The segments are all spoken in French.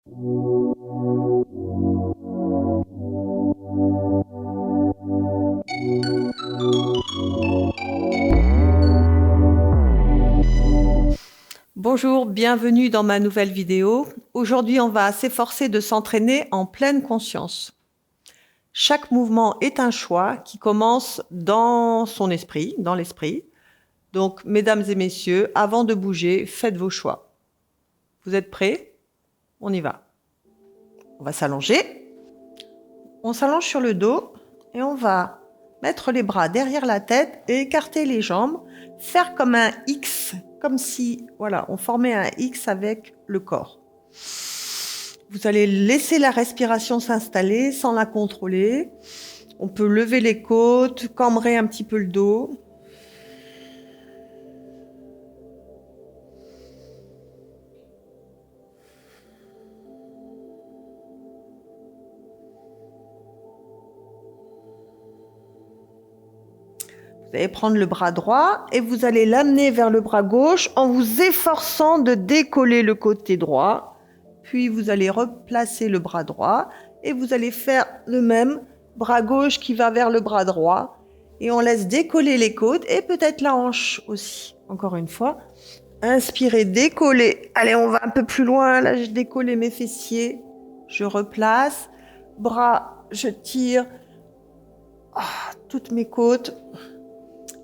Bonjour, bienvenue dans ma nouvelle vidéo. Aujourd'hui, on va s'efforcer de s'entraîner en pleine conscience. Chaque mouvement est un choix qui commence dans son esprit, dans l'esprit. Donc, mesdames et messieurs, avant de bouger, faites vos choix. Vous êtes prêts? On y va. On va s'allonger. On s'allonge sur le dos et on va mettre les bras derrière la tête et écarter les jambes, faire comme un X, comme si, voilà, on formait un X avec le corps. Vous allez laisser la respiration s'installer sans la contrôler. On peut lever les côtes, cambrer un petit peu le dos. Vous allez prendre le bras droit et vous allez l'amener vers le bras gauche en vous efforçant de décoller le côté droit. Puis vous allez replacer le bras droit et vous allez faire le même, bras gauche qui va vers le bras droit. Et on laisse décoller les côtes et peut-être la hanche aussi. Encore une fois, inspirez, décollez. Allez, on va un peu plus loin. Là, je décolle mes fessiers. Je replace. Bras, je tire. Toutes mes côtes.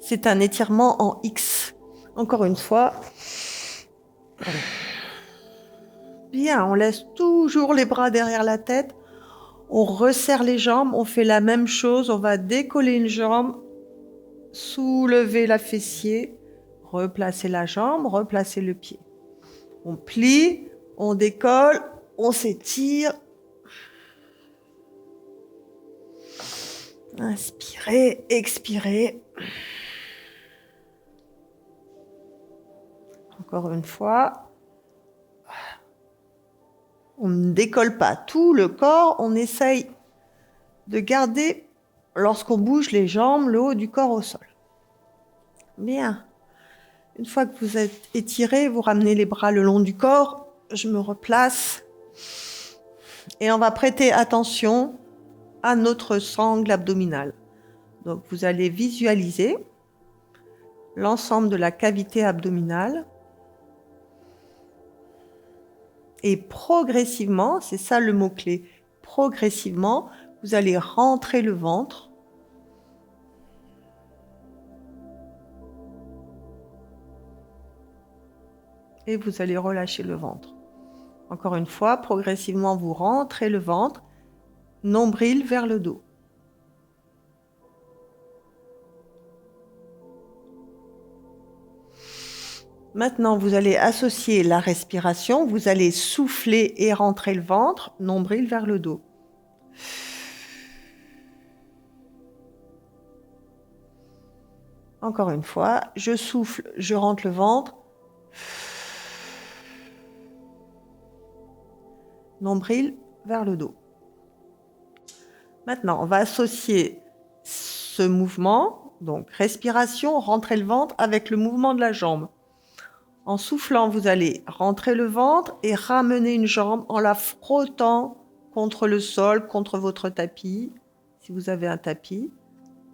C'est un étirement en X. Encore une fois. Bien, on laisse toujours les bras derrière la tête. On resserre les jambes. On fait la même chose. On va décoller une jambe, soulever la fessier, replacer la jambe, replacer le pied. On plie, on décolle, on s'étire. Inspirez, expirez. Encore une fois. On ne décolle pas tout le corps, on essaye de garder, lorsqu'on bouge les jambes, le haut du corps au sol. Bien. Une fois que vous êtes étiré, vous ramenez les bras le long du corps. Je me replace. Et on va prêter attention à notre sangle abdominale. Donc, vous allez visualiser l'ensemble de la cavité abdominale. Et progressivement, c'est ça le mot-clé, progressivement, vous allez rentrer le ventre. Et vous allez relâcher le ventre. Encore une fois, progressivement, vous rentrez le ventre, nombril vers le dos. Maintenant, vous allez associer la respiration, vous allez souffler et rentrer le ventre, nombril vers le dos. Encore une fois, je souffle, je rentre le ventre. Nombril vers le dos. Maintenant, on va associer ce mouvement, donc respiration, rentrer le ventre, avec le mouvement de la jambe. En soufflant, vous allez rentrer le ventre et ramener une jambe en la frottant contre le sol, contre votre tapis, si vous avez un tapis,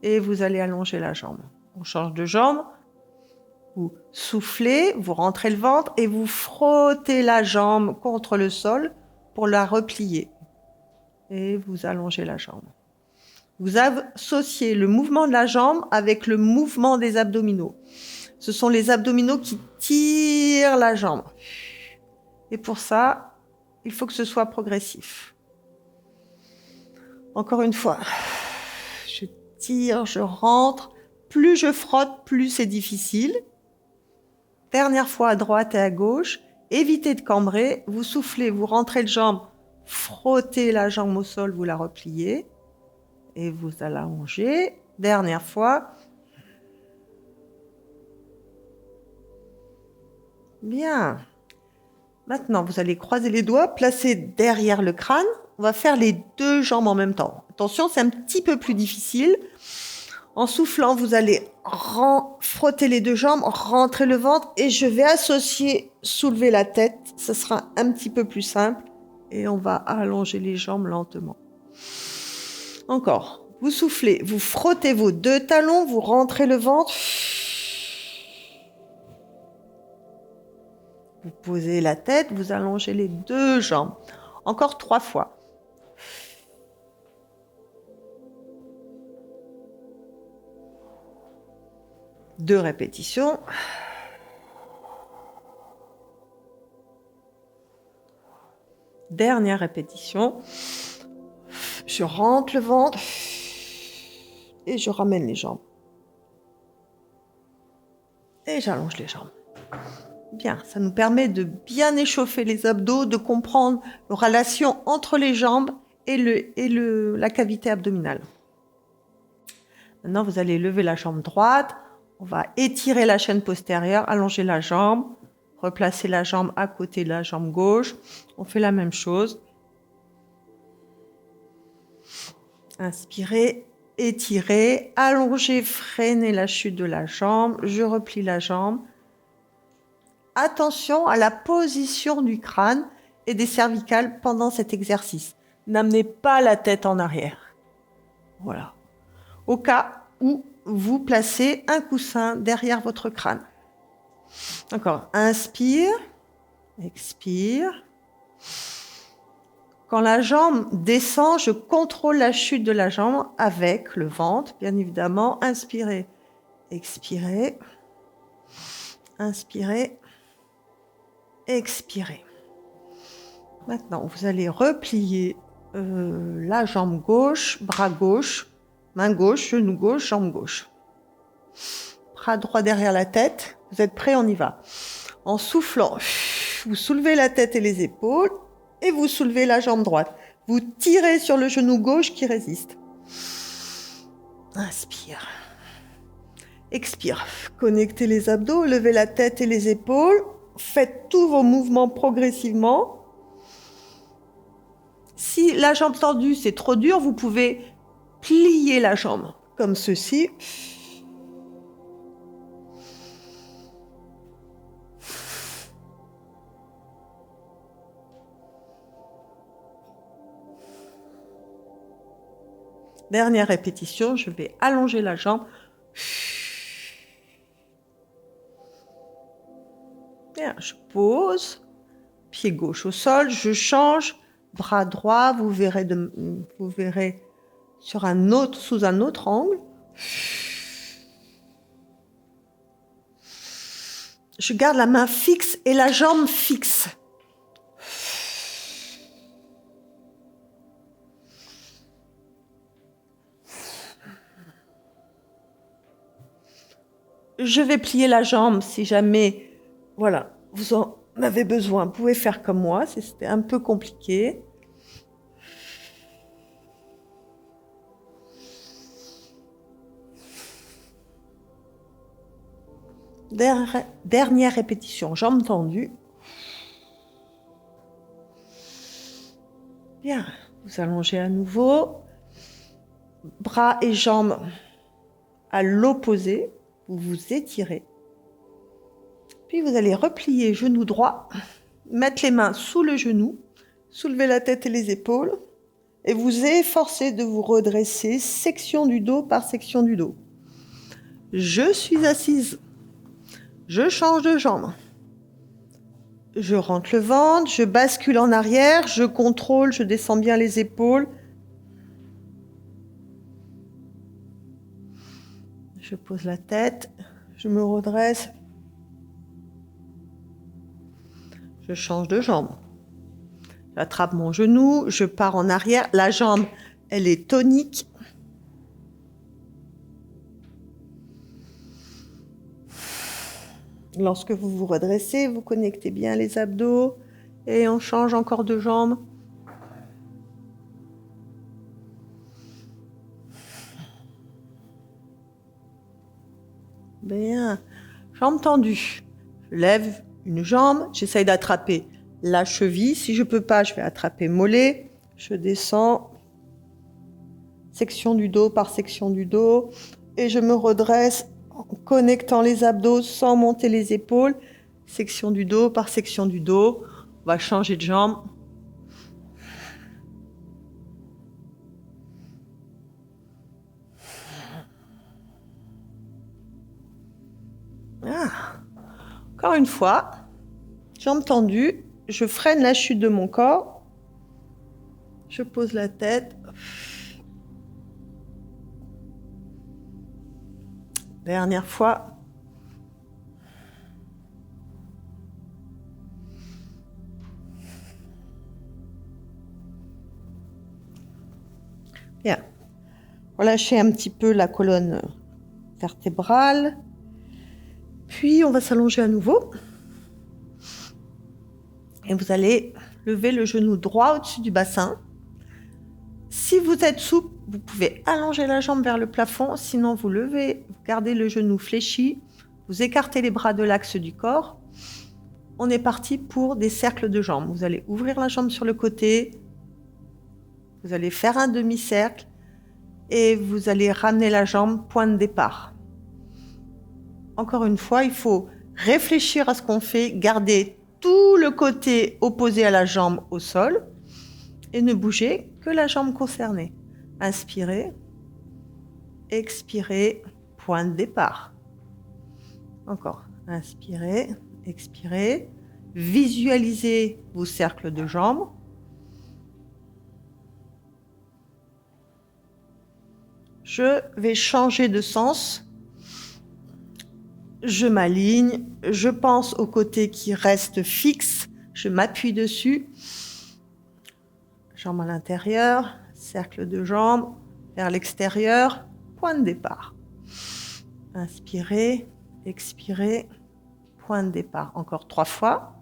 et vous allez allonger la jambe. On change de jambe, vous soufflez, vous rentrez le ventre et vous frottez la jambe contre le sol pour la replier. Et vous allongez la jambe. Vous associez le mouvement de la jambe avec le mouvement des abdominaux. Ce sont les abdominaux qui tirent la jambe. Et pour ça, il faut que ce soit progressif. Encore une fois, je tire, je rentre. Plus je frotte, plus c'est difficile. Dernière fois à droite et à gauche. Évitez de cambrer. Vous soufflez, vous rentrez le jambe, frottez la jambe au sol, vous la repliez. Et vous allongez. Dernière fois. Bien. Maintenant, vous allez croiser les doigts, placer derrière le crâne. On va faire les deux jambes en même temps. Attention, c'est un petit peu plus difficile. En soufflant, vous allez frotter les deux jambes, rentrer le ventre et je vais associer, soulever la tête. Ce sera un petit peu plus simple. Et on va allonger les jambes lentement. Encore. Vous soufflez, vous frottez vos 2 talons, vous rentrez le ventre. Vous posez la tête, vous allongez les 2 jambes. Encore 3 fois. Deux répétitions. Dernière répétition. Je rentre le ventre et je ramène les jambes. Et j'allonge les jambes. Bien, ça nous permet de bien échauffer les abdos, de comprendre la relation entre les jambes et la cavité abdominale. Maintenant, vous allez lever la jambe droite. On va étirer la chaîne postérieure, allonger la jambe, replacer la jambe à côté de la jambe gauche. On fait la même chose. Inspirez, étirez, allongez, freinez la chute de la jambe. Je replie la jambe. Attention à la position du crâne et des cervicales pendant cet exercice. N'amenez pas la tête en arrière. Voilà. Au cas où vous placez un coussin derrière votre crâne. Encore. Inspire, expire. Quand la jambe descend, je contrôle la chute de la jambe avec le ventre, bien évidemment. Inspirez, expirez. Inspirez, expirez. Maintenant, vous allez replier la jambe gauche, bras gauche, main gauche, genou gauche, jambe gauche. Bras droit derrière la tête. Vous êtes prêts, on y va. En soufflant, vous soulevez la tête et les épaules et vous soulevez la jambe droite. Vous tirez sur le genou gauche qui résiste. Inspire. Expire. Connectez les abdos, levez la tête et les épaules. Faites tous vos mouvements progressivement. Si la jambe tendue, c'est trop dur, vous pouvez plier la jambe comme ceci. Dernière répétition, je vais allonger la jambe. Bien, je pose. Pied gauche au sol, je change. Bras droit, vous verrez sous un autre angle. Je garde la main fixe et la jambe fixe. Je vais plier la jambe si jamais, voilà, vous en avez besoin. Vous pouvez faire comme moi, si c'était un peu compliqué. Dernière répétition, jambes tendues. Bien, vous allongez à nouveau. Bras et jambes à l'opposé. Vous vous étirez. Puis vous allez replier genou droit, mettre les mains sous le genou, soulever la tête et les épaules et vous efforcez de vous redresser section du dos par section du dos. Je suis assise. Je change de jambe. Je rentre le ventre, je bascule en arrière, je contrôle, je descends bien les épaules. Je pose la tête, je me redresse. Je change de jambe. J'attrape mon genou, je pars en arrière. La jambe, elle est tonique. Lorsque vous vous redressez, vous connectez bien les abdos et on change encore de jambe. Bien. Jambe tendue. Je lève une jambe, j'essaye d'attraper la cheville. Si je ne peux pas, je vais attraper mollet. Je descends. Section du dos par section du dos. Et je me redresse en connectant les abdos sans monter les épaules. Section du dos par section du dos. On va changer de jambe. Encore une fois, jambes tendues, je freine la chute de mon corps. Je pose la tête. Dernière fois. Bien. Relâchez un petit peu la colonne vertébrale. Puis, on va s'allonger à nouveau. Et vous allez lever le genou droit au-dessus du bassin. Si vous êtes souple, vous pouvez allonger la jambe vers le plafond. Sinon, vous levez, vous gardez le genou fléchi. Vous écartez les bras de l'axe du corps. On est parti pour des cercles de jambes. Vous allez ouvrir la jambe sur le côté. Vous allez faire un demi-cercle. Et vous allez ramener la jambe point de départ. Encore une fois, il faut réfléchir à ce qu'on fait, garder tout le côté opposé à la jambe au sol et ne bouger que la jambe concernée. Inspirez, expirez, point de départ. Encore, inspirez, expirez, visualisez vos cercles de jambes. Je vais changer de sens. Je m'aligne, je pense au côté qui reste fixe, je m'appuie dessus. Jambe à l'intérieur, cercle de jambes, vers l'extérieur, point de départ. Inspirez, expirez, point de départ. Encore 3 fois.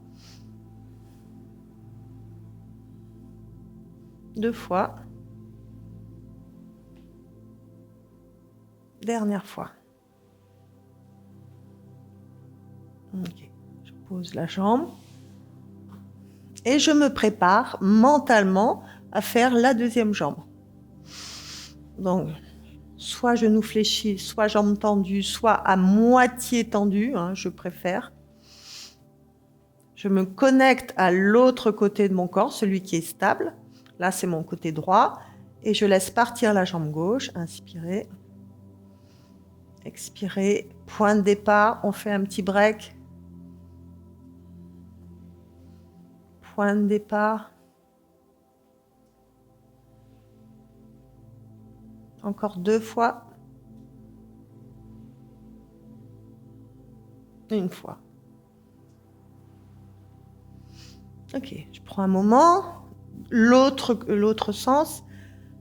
2 fois. Dernière fois. Okay. Je pose la jambe et je me prépare mentalement à faire la deuxième jambe. Donc, soit genou fléchi, soit jambes tendues, soit à moitié tendues, je préfère. Je me connecte à l'autre côté de mon corps, celui qui est stable. Là, c'est mon côté droit. Et je laisse partir la jambe gauche. Inspirez. Expirez. Point de départ. On fait un petit break. Point de départ. Encore 2 fois. 1 fois. Ok, je prends un moment. L'autre sens.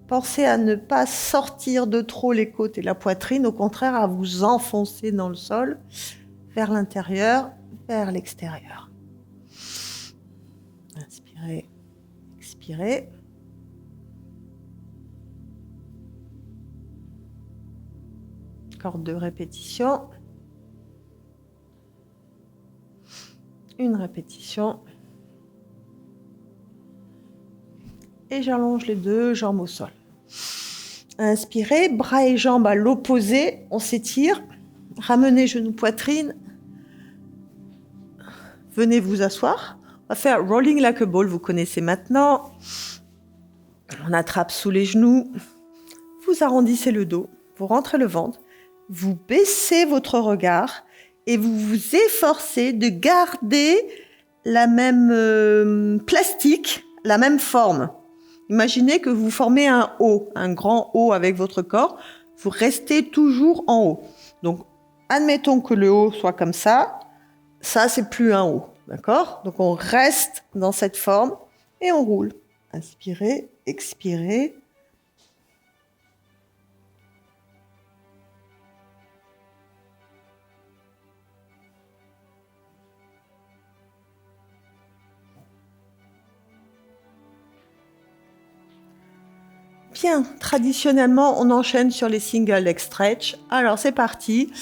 Pensez à ne pas sortir de trop les côtes et la poitrine. Au contraire, à vous enfoncer dans le sol, vers l'intérieur, vers l'extérieur. Inspirez, expirez. Encore 2 répétitions. 1 répétition. Et j'allonge les 2 jambes au sol. Inspirez, bras et jambes à l'opposé, on s'étire. Ramenez genoux poitrine. Venez vous asseoir. On va faire rolling like a ball, vous connaissez maintenant. On attrape sous les genoux. Vous arrondissez le dos, vous rentrez le ventre. Vous baissez votre regard et vous vous efforcez de garder la même plastique, la même forme. Imaginez que vous formez un O, un grand O avec votre corps. Vous restez toujours en haut. Donc, admettons que le O soit comme ça. Ça, c'est plus un O. D'accord ? Donc, on reste dans cette forme et on roule. Inspirez, expirez. Bien, traditionnellement, on enchaîne sur les single leg stretch. Alors, c'est parti.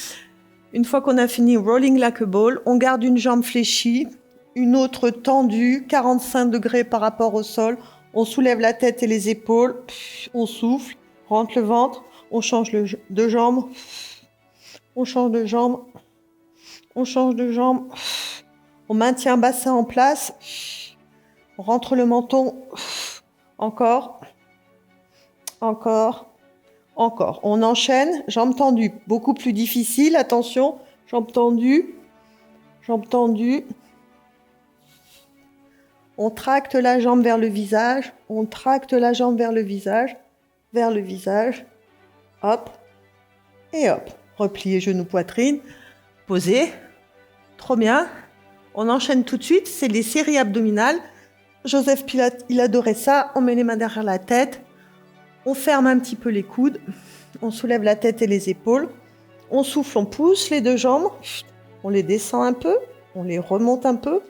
Une fois qu'on a fini rolling like a ball, on garde une jambe fléchie, une autre tendue, 45 degrés par rapport au sol. On soulève la tête et les épaules. On souffle, rentre le ventre. On change de jambe. On change de jambe. On change de jambe. On maintient bassin en place. On rentre le menton. Encore. Encore, encore. On enchaîne, jambes tendues, beaucoup plus difficile, attention, jambes tendues, Jambes tendues. On tracte la jambe vers le visage. On tracte la jambe vers le visage. Vers le visage. Hop. Et hop. Repliez genoux, poitrine. Posez. Trop bien. On enchaîne tout de suite. C'est les séries abdominales. Joseph Pilate, il adorait ça. On met les mains derrière la tête. On ferme un petit peu les coudes. On soulève la tête et les épaules. On souffle, on pousse les deux jambes. On les descend un peu. On les remonte un peu.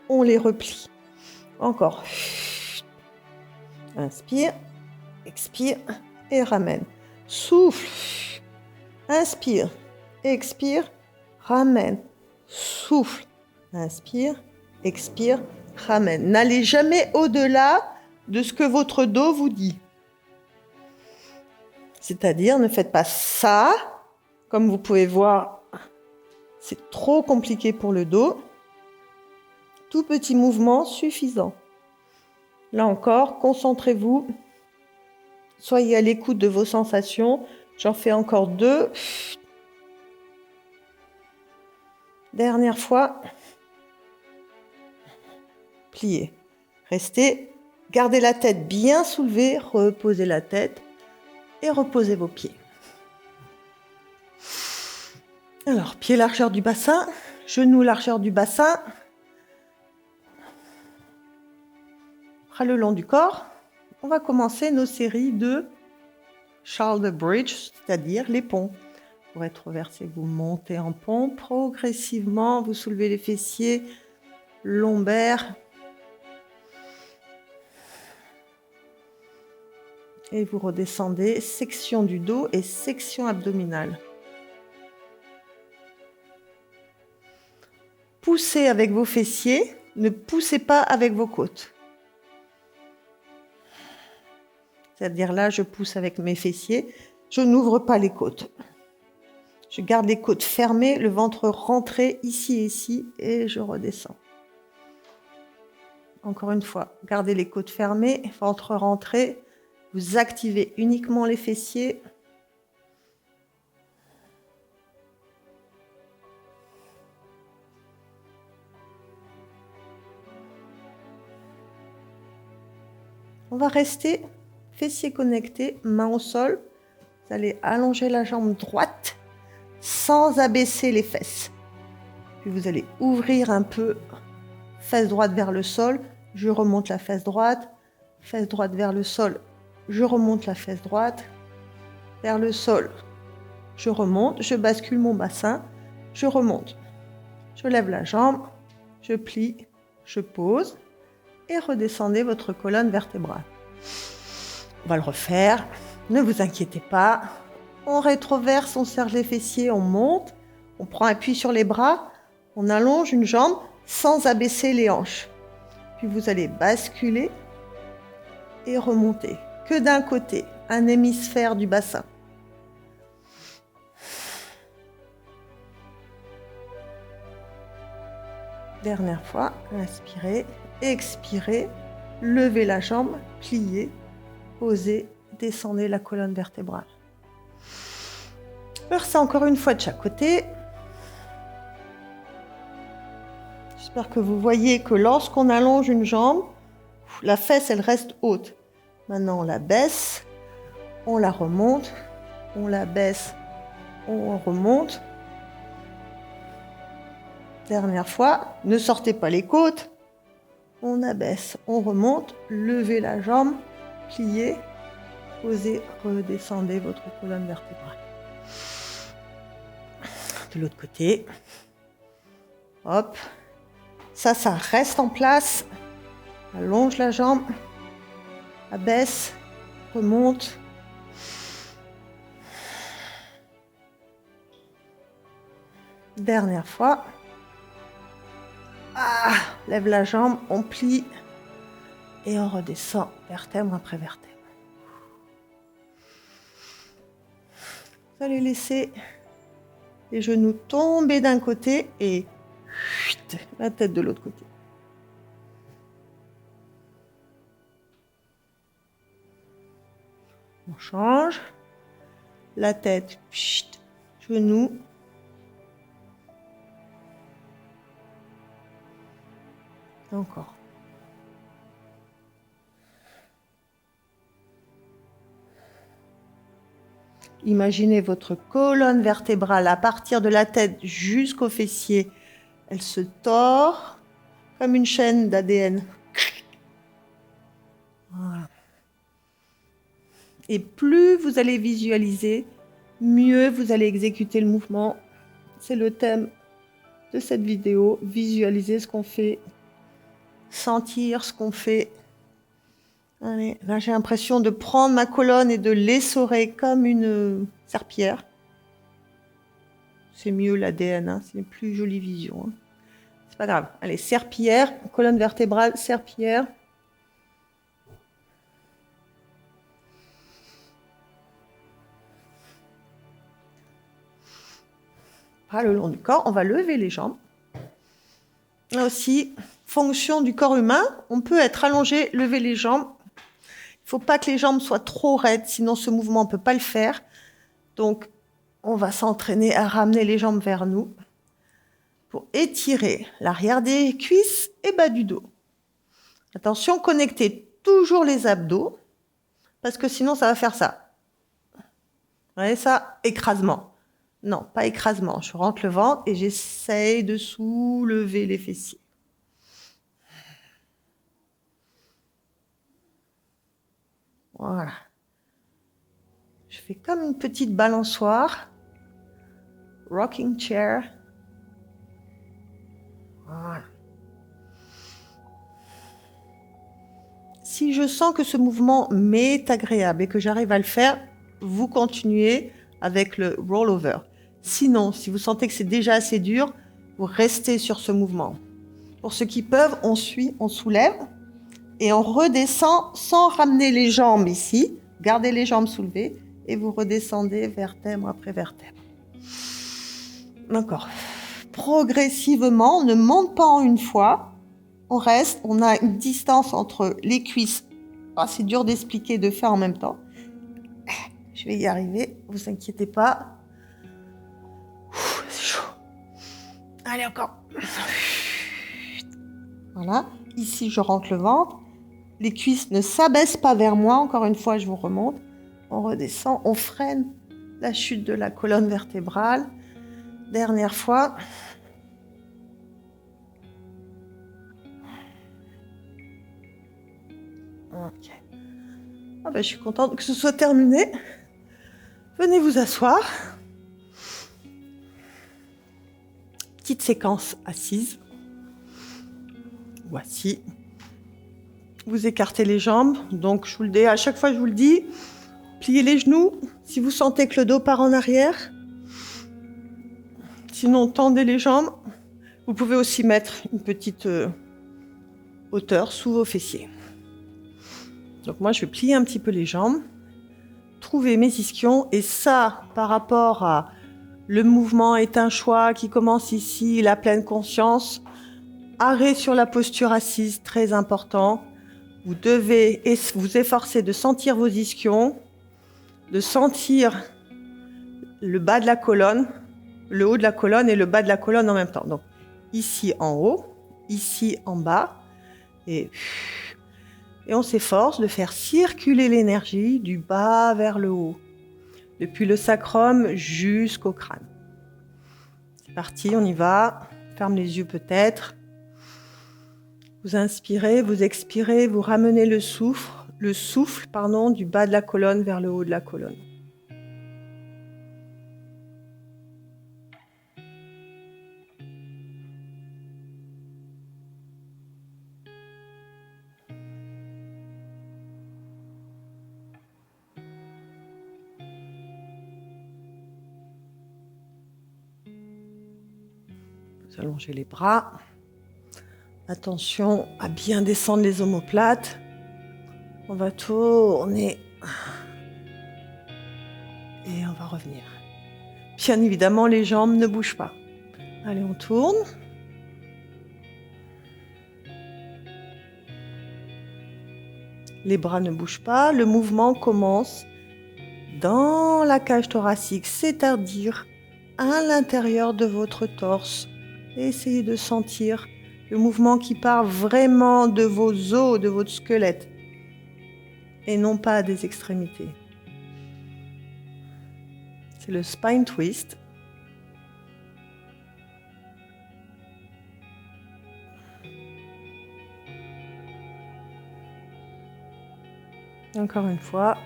On les replie. Encore. Inspire. Expire. Et ramène. Souffle. Inspire. Expire. Ramène. Souffle. Inspire. Expire. Ramène. N'allez jamais au-delà de ce que votre dos vous dit. C'est-à-dire, ne faites pas ça. Comme vous pouvez voir, c'est trop compliqué pour le dos. Tout petit mouvement suffisant. Là encore, concentrez-vous. Soyez à l'écoute de vos sensations. J'en fais encore 2. Dernière fois. Pliez. Restez. Gardez la tête bien soulevée. Reposez la tête. Et reposez vos pieds. Alors, pied largeur du bassin. Genoux largeur du bassin. Bras le long du corps. On va commencer nos séries de shoulder bridge, c'est-à-dire les ponts. Pour être reversé, vous montez en pont progressivement. Vous soulevez les fessiers, lombaires. Et vous redescendez, section du dos et section abdominale. Poussez avec vos fessiers, ne poussez pas avec vos côtes. C'est-à-dire là, je pousse avec mes fessiers, je n'ouvre pas les côtes. Je garde les côtes fermées, le ventre rentré ici et ici, et je redescends. Encore une fois, gardez les côtes fermées, ventre rentré. Vous activez uniquement les fessiers. On va rester fessiers connectés, mains au sol. Vous allez allonger la jambe droite sans abaisser les fesses. Puis vous allez ouvrir un peu, fesse droite vers le sol. Je remonte la fesse droite vers le sol. Je remonte la fesse droite vers le sol. Je remonte, je bascule mon bassin, je remonte. Je lève la jambe, je plie, je pose et redescendez votre colonne vertébrale. On va le refaire, ne vous inquiétez pas. On rétroverse, on serre les fessiers, on monte, on prend appui sur les bras, on allonge une jambe sans abaisser les hanches. Puis vous allez basculer et remonter. Que d'un côté, un hémisphère du bassin. Dernière fois, inspirez, expirez, levez la jambe, pliez, posez, descendez la colonne vertébrale. Faire ça encore une fois de chaque côté. J'espère que vous voyez que lorsqu'on allonge une jambe, la fesse, elle reste haute. Maintenant, on la baisse, on la remonte, on la baisse, on remonte. Dernière fois, ne sortez pas les côtes. On abaisse, on remonte, levez la jambe, pliez, posez, redescendez votre colonne vertébrale. De l'autre côté. Hop. Ça reste en place. Allonge la jambe. Abaisse, remonte. Dernière fois. Lève la jambe, on plie et on redescend vertèbre après vertèbre. Vous allez laisser les genoux tomber d'un côté et la tête de l'autre côté. On change. La tête, genoux. Encore. Imaginez votre colonne vertébrale à partir de la tête jusqu'au fessier. Elle se tord comme une chaîne d'ADN. Voilà. Et plus vous allez visualiser, mieux vous allez exécuter le mouvement. C'est le thème de cette vidéo. Visualiser ce qu'on fait, sentir ce qu'on fait. Allez, là j'ai l'impression de prendre ma colonne et de l'essorer comme une serpillière. C'est mieux l'ADN, hein, c'est une plus jolie vision. Hein. C'est pas grave. Allez, serpillière, colonne vertébrale, serpillière. Pas le long du corps, on va lever les jambes. Là aussi, fonction du corps humain, on peut être allongé, lever les jambes. Il ne faut pas que les jambes soient trop raides, sinon ce mouvement, on ne peut pas le faire. Donc, on va s'entraîner à ramener les jambes vers nous pour étirer l'arrière des cuisses et bas du dos. Attention, connectez toujours les abdos, parce que sinon, ça va faire ça. Vous voyez ça? Écrasement. Non, pas écrasement. Je rentre le ventre et j'essaye de soulever les fessiers. Voilà. Je fais comme une petite balançoire. Rocking chair. Voilà. Si je sens que ce mouvement m'est agréable et que j'arrive à le faire, vous continuez avec le rollover. Sinon, si vous sentez que c'est déjà assez dur, vous restez sur ce mouvement. Pour ceux qui peuvent, on suit, on soulève et on redescend sans ramener les jambes ici. Gardez les jambes soulevées et vous redescendez vertèbre après vertèbre. D'accord. Progressivement, on ne monte pas en une fois. On reste, on a une distance entre les cuisses. Ah, c'est dur d'expliquer, de faire en même temps. Je vais y arriver, vous inquiétez pas. C'est chaud. Allez, encore. Voilà. Ici, je rentre le ventre. Les cuisses ne s'abaissent pas vers moi. Encore une fois, je vous remonte. On redescend, on freine la chute de la colonne vertébrale. Dernière fois. Ok. Ah ben, je suis contente que ce soit terminé. Venez vous asseoir. Petite séquence assise ou assis. Vous écartez les jambes. Donc, je vous le dis, à chaque fois, je vous le dis, pliez les genoux. Si vous sentez que le dos part en arrière. Sinon, tendez les jambes. Vous pouvez aussi mettre une petite hauteur sous vos fessiers. Donc moi, je vais plier un petit peu les jambes, trouver mes ischions. Et ça, par rapport à le mouvement est un choix qui commence ici, la pleine conscience. Arrêt sur la posture assise, très important. Vous devez vous efforcer de sentir vos ischions, de sentir le bas de la colonne, le haut de la colonne et le bas de la colonne en même temps. Donc ici en haut, ici en bas. Et on s'efforce de faire circuler l'énergie du bas vers le haut, depuis le sacrum jusqu'au crâne. C'est parti, on y va. Ferme les yeux peut-être. Vous inspirez, vous expirez, vous ramenez le souffle, du bas de la colonne vers le haut de la colonne. Vous allongez les bras. Attention à bien descendre les omoplates. On va tourner. Et on va revenir. Bien évidemment, les jambes ne bougent pas. Allez, on tourne. Les bras ne bougent pas. Le mouvement commence dans la cage thoracique, c'est-à-dire à l'intérieur de votre torse. Essayez de sentir Le mouvement qui part vraiment de vos os, de votre squelette, et non pas des extrémités. C'est le spine twist. Encore une fois.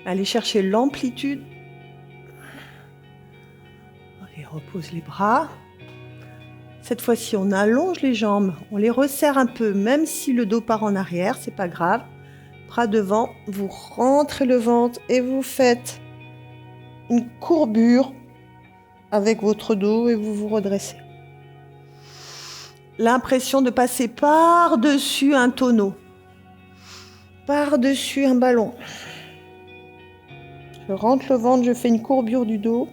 Allez chercher l'amplitude. Ok, repose les bras. Cette fois-ci, on allonge les jambes, on les resserre un peu, même si le dos part en arrière, c'est pas grave. Bras devant, vous rentrez le ventre et vous faites une courbure avec votre dos et vous vous redressez. L'impression de passer par-dessus un tonneau, par-dessus un ballon. Je rentre le ventre, je fais une courbure du dos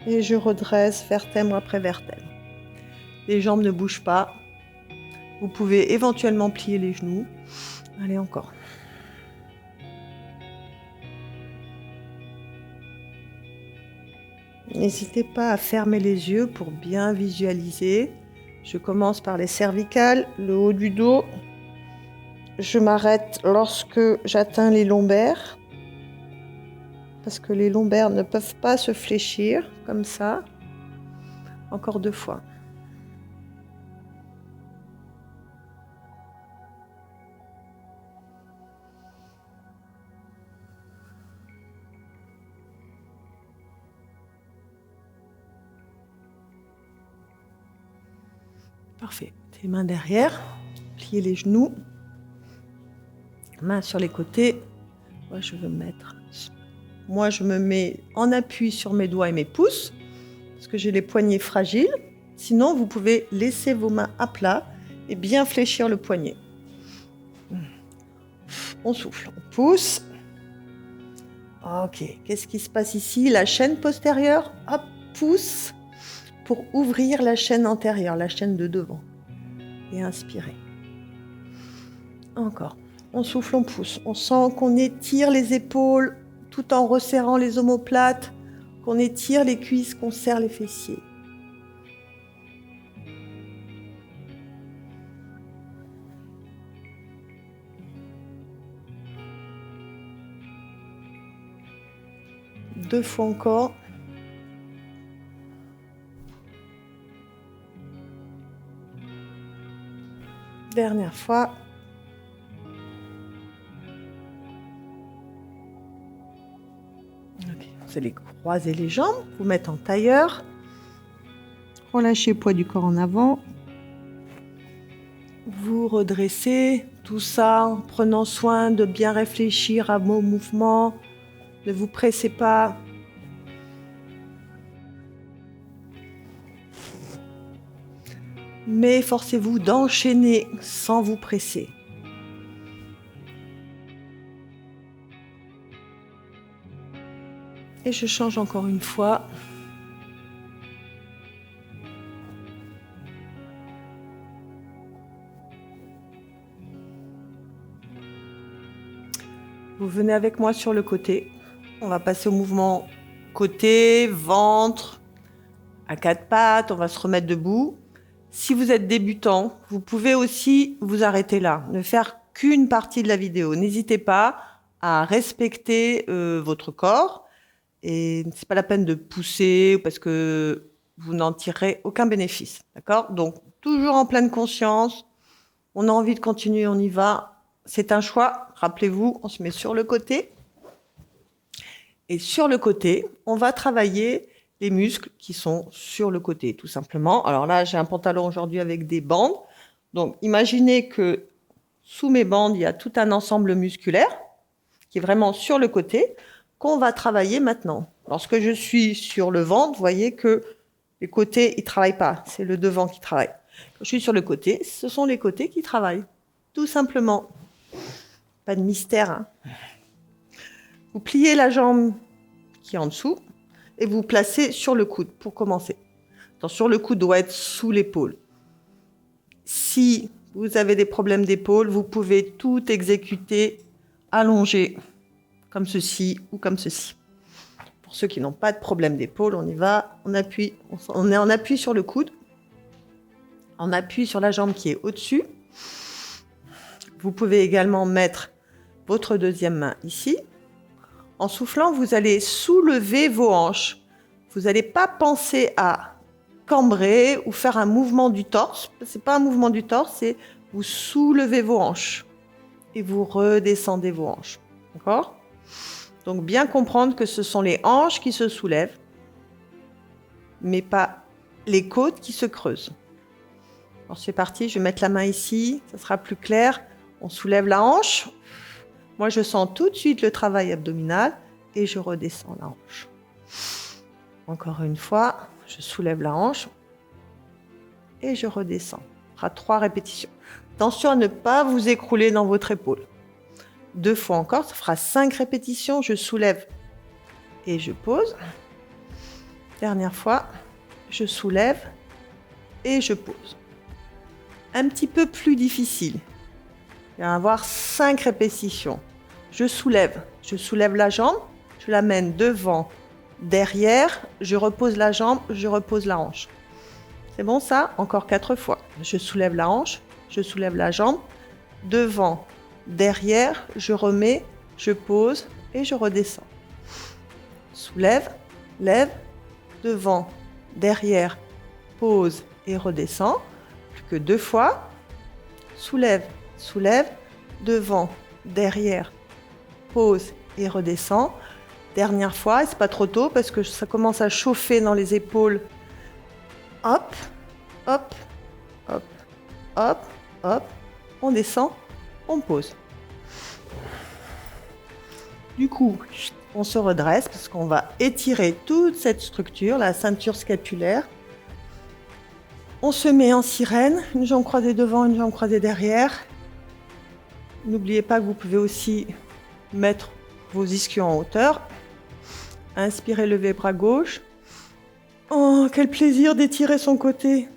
et je redresse vertèbre après vertèbre. Les jambes ne bougent pas. Vous pouvez éventuellement plier les genoux. Allez, encore. N'hésitez pas à fermer les yeux pour bien visualiser. Je commence par les cervicales, le haut du dos. Je m'arrête lorsque j'atteins les lombaires, parce que les lombaires ne peuvent pas se fléchir comme ça. Encore 2 fois. Parfait. Les mains derrière, pliez les genoux, mains sur les côtés. Moi, je me mets en appui sur mes doigts et mes pouces, parce que j'ai les poignets fragiles. Sinon, vous pouvez laisser vos mains à plat et bien fléchir le poignet. On souffle, on pousse. Ok, qu'est-ce qui se passe ici? La chaîne postérieure, hop, pousse pour ouvrir la chaîne antérieure, la chaîne de devant. Et inspirez. Encore. On souffle, on pousse. On sent qu'on étire les épaules tout en resserrant les omoplates, qu'on étire les cuisses, qu'on serre les fessiers. Deux fois encore. Dernière fois. Okay. Vous allez croiser les jambes, vous mettre en tailleur. Relâchez le poids du corps en avant. Vous redressez, tout ça en prenant soin de bien réfléchir à vos mouvements. Ne vous pressez pas. Mais forcez-vous d'enchaîner sans vous presser. Et je change encore une fois. Vous venez avec moi sur le côté. On va passer au mouvement côté, ventre, à 4 pattes. On va se remettre debout. Si vous êtes débutant, vous pouvez aussi vous arrêter là, ne faire qu'une partie de la vidéo. N'hésitez pas à respecter votre corps et c'est pas la peine de pousser parce que vous n'en tirerez aucun bénéfice. D'accord? Donc, toujours en pleine conscience. On a envie de continuer, on y va. C'est un choix. Rappelez-vous, on se met sur le côté. Et sur le côté, on va travailler les muscles qui sont sur le côté, tout simplement. Alors là, j'ai un pantalon aujourd'hui avec des bandes. Donc, imaginez que sous mes bandes, il y a tout un ensemble musculaire qui est vraiment sur le côté, qu'on va travailler maintenant. Lorsque je suis sur le ventre, vous voyez que les côtés, ils ne travaillent pas. C'est le devant qui travaille. Quand je suis sur le côté, ce sont les côtés qui travaillent. Tout simplement. Pas de mystère. Hein. Vous pliez la jambe qui est en dessous et vous placez sur le coude pour commencer. Attention, le coude doit être sous l'épaule. Si vous avez des problèmes d'épaule, vous pouvez tout exécuter allongé, comme ceci ou comme ceci. Pour ceux qui n'ont pas de problème d'épaule, on y va, on appuie, on est en appui sur le coude, on appuie sur la jambe qui est au-dessus. Vous pouvez également mettre votre deuxième main ici. En soufflant, vous allez soulever vos hanches. Vous n'allez pas penser à cambrer ou faire un mouvement du torse. Ce n'est pas un mouvement du torse, c'est vous soulevez vos hanches et vous redescendez vos hanches. D'accord ? Donc bien comprendre que ce sont les hanches qui se soulèvent, mais pas les côtes qui se creusent. Alors c'est parti, je vais mettre la main ici, ça sera plus clair. On soulève la hanche. Moi, je sens tout de suite le travail abdominal et je redescends la hanche. Encore une fois, je soulève la hanche et je redescends. On fera 3 répétitions. Attention à ne pas vous écrouler dans votre épaule. 2 fois encore, ça fera 5 répétitions. Je soulève et je pose. Dernière fois, je soulève et je pose. Un petit peu plus difficile. Il va y avoir 5 répétitions. Je soulève la jambe, je l'amène devant, derrière, je repose la jambe, je repose la hanche. C'est bon ça? Encore 4 fois. Je soulève la hanche, je soulève la jambe, devant, derrière, je remets, je pose et je redescends. Soulève, lève, devant, derrière, pose et redescends. Plus que 2 fois. Soulève, devant, derrière, pose et redescend. Dernière fois, et c'est pas trop tôt parce que ça commence à chauffer dans les épaules. Hop, hop, hop, hop, hop. On descend, on pose. Du coup, on se redresse parce qu'on va étirer toute cette structure, la ceinture scapulaire. On se met en sirène, une jambe croisée devant, une jambe croisée derrière. N'oubliez pas que vous pouvez aussi mettre vos ischios en hauteur. Inspirez, levez bras gauche. Oh, quel plaisir d'étirer son côté.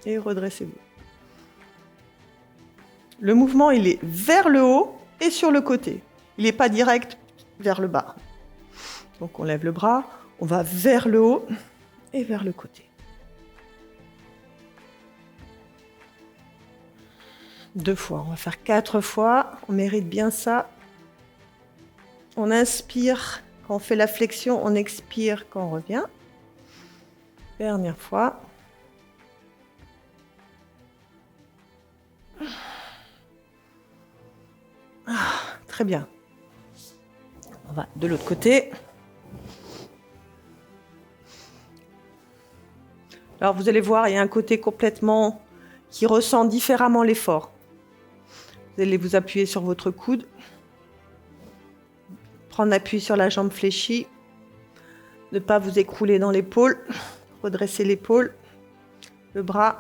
Et redressez-vous. Le mouvement, il est vers le haut et sur le côté. Il n'est pas direct vers le bas. Donc on lève le bras, on va vers le haut et vers le côté. 2 fois, on va faire 4 fois, on mérite bien ça. On inspire quand on fait la flexion, on expire quand on revient. Dernière fois. Très bien. On va de l'autre côté. Alors vous allez voir, il y a un côté complètement qui ressent différemment l'effort. Vous allez vous appuyer sur votre coude, prendre appui sur la jambe fléchie, ne pas vous écrouler dans l'épaule, redresser l'épaule, le bras.